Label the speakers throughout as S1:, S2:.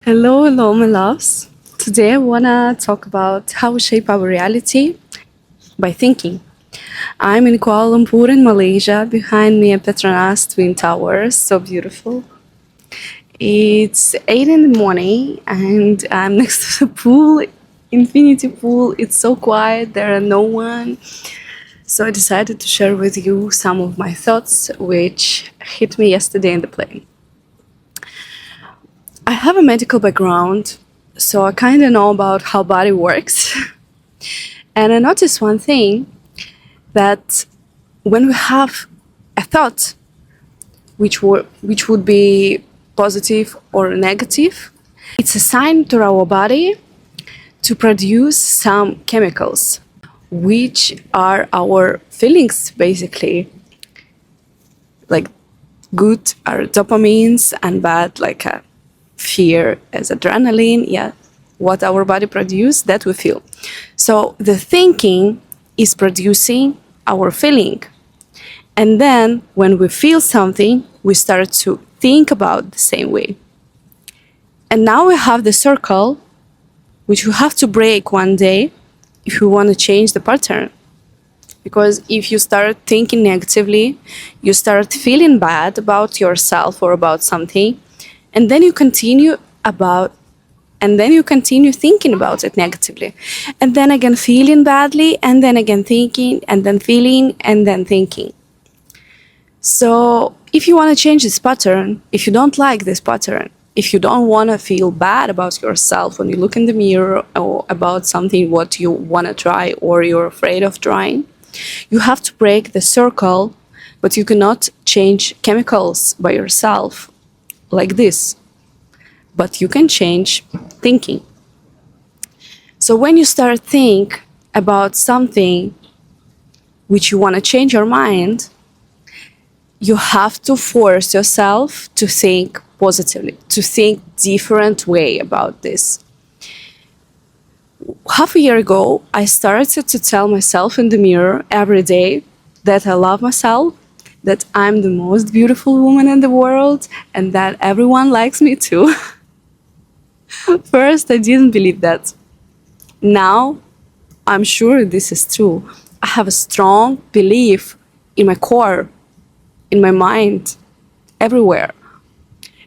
S1: Hello, my loves. Today I wanna talk about how we shape our reality by thinking. I'm in Kuala Lumpur in Malaysia. Behind me, a Petronas Twin Towers, so beautiful. It's 8 in the morning, and I'm next to the pool, infinity pool. It's so quiet, there are no one. So I decided to share with you some of my thoughts, which hit me yesterday in the plane. I have a medical background, so I kind of know about how body works. And I noticed one thing, that when we have a thought which would be positive or negative, it's a sign to our body to produce some chemicals, which are our feelings basically. Like good are dopamines and bad like fear as adrenaline. Yeah, what our body produces, that we feel. So the thinking is producing our feeling. And then when we feel something, we start to think about the same way. And now we have the circle, which we have to break one day if we want to change the pattern. Because if you start thinking negatively, you start feeling bad about yourself or about something, and then you continue thinking about it negatively, and then again feeling badly, and then again thinking, and then feeling, and then thinking. So if you want to change this pattern, if you don't like this pattern, if you don't want to feel bad about yourself when you look in the mirror or about something what you want to try or you're afraid of trying, you have to break the circle. But you cannot change chemicals by yourself like this, but you can change thinking. So when you start think about something which you want to change your mind, you have to force yourself to think positively, to think different way about this. Half a year ago, I started to tell myself in the mirror every day that I love myself, that I'm the most beautiful woman in the world, and that everyone likes me too. First, I didn't believe that. Now, I'm sure this is true. I have a strong belief in my core, in my mind, everywhere.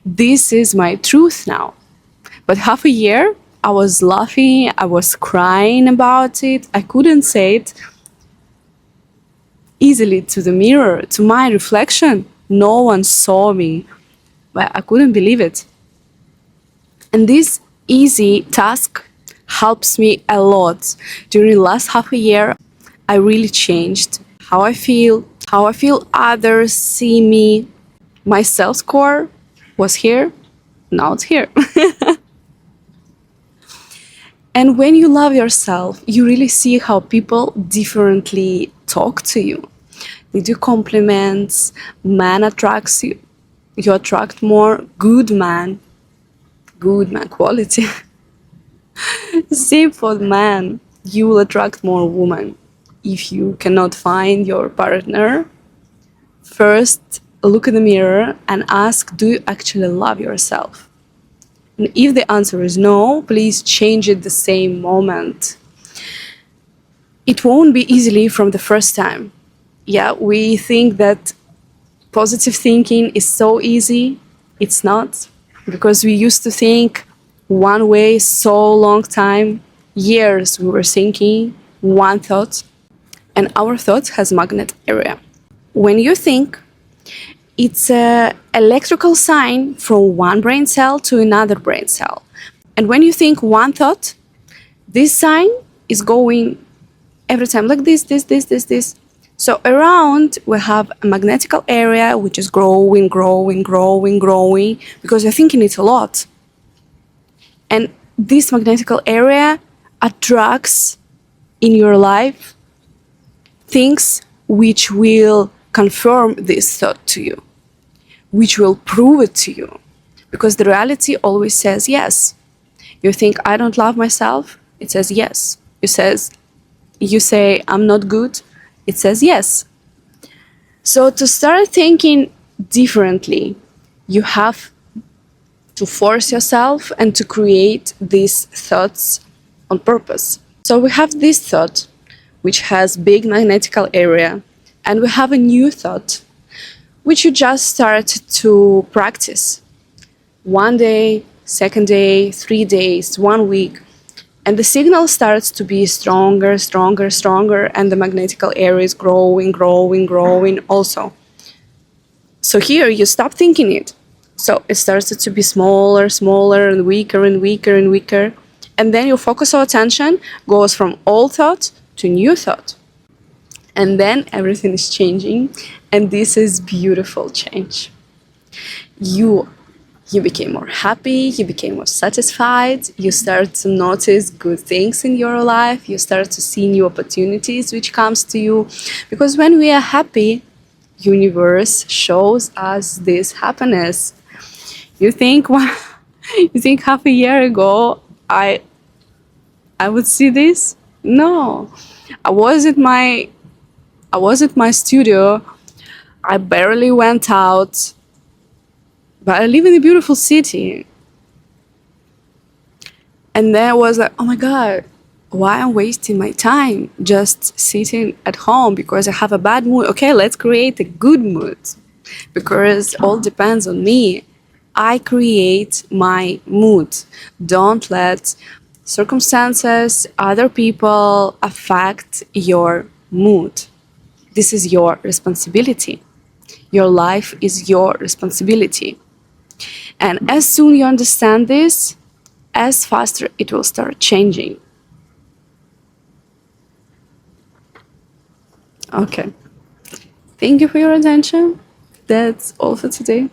S1: This is my truth now. But half a year, I was laughing, I was crying about it. I couldn't say it easily to the mirror, to my reflection. No one saw me, but I couldn't believe it. And this easy task helps me a lot. During the last half a year, I really changed how I feel others see me. My self-score was here, now it's here. And when you love yourself, you really see how people differently talk to you. They do compliments, man attracts you. You attract more good man quality. Same for man, you will attract more woman. If you cannot find your partner, first look in the mirror and ask, do you actually love yourself? And if the answer is no, please change it the same moment. It won't be easily from the first time. Yeah, we think that positive thinking is so easy. It's not, because we used to think one way so long time, years we were thinking one thought, and our thought has magnet area. When you think, it's an electrical sign from one brain cell to another brain cell. And when you think one thought, this sign is going every time like this. So around we have a magnetical area which is growing, because you're thinking it a lot. And this magnetical area attracts in your life things which will confirm this thought to you, which will prove it to you. Because the reality always says yes. You think, I don't love myself, it says yes. You say, I'm not good, it says yes. So to start thinking differently, you have to force yourself and to create these thoughts on purpose. So we have this thought, which has big magnetical area, and we have a new thought, which you just start to practice. 1 day, second day, 3 days, 1 week, and the signal starts to be stronger, stronger, stronger, and the magnetical area is growing, growing, growing also. So here you stop thinking it. So it starts to be smaller, smaller, and weaker, and weaker, and weaker. And then your focus of attention goes from old thought to new thought. And then everything is changing, and this is beautiful change. You became more happy, you became more satisfied, you start to notice good things in your life, you start to see new opportunities which comes to you. Because when we are happy, universe shows us this happiness. You think half a year ago I would see this? No. I was at my studio. I barely went out. But I live in a beautiful city. And then I was like, oh my God, why I'm wasting my time just sitting at home because I have a bad mood? Okay, let's create a good mood, because all depends on me. I create my mood. Don't let circumstances, other people affect your mood. This is your responsibility. Your life is your responsibility. And as soon you understand this, as faster it will start changing. Okay. Thank you for your attention. That's all for today.